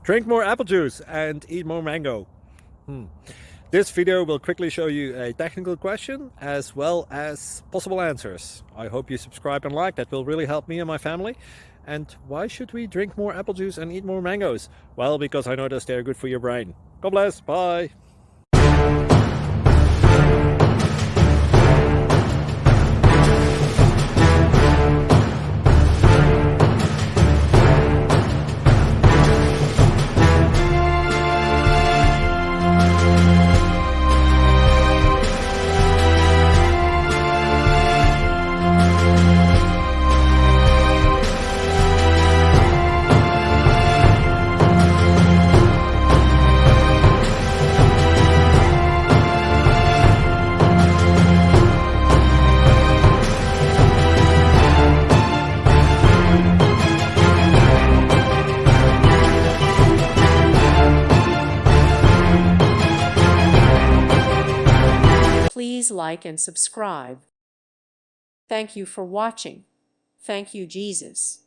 Drink more apple juice and eat more mango. This video will quickly show you a technical question as well as possible answers. I hope you subscribe and like, that will really help me and my family. And why should we drink more apple juice and eat more mangoes? Well, because I noticed they're good for your brain. God bless, bye! Please like and subscribe. Thank you for watching. Thank you, Jesus.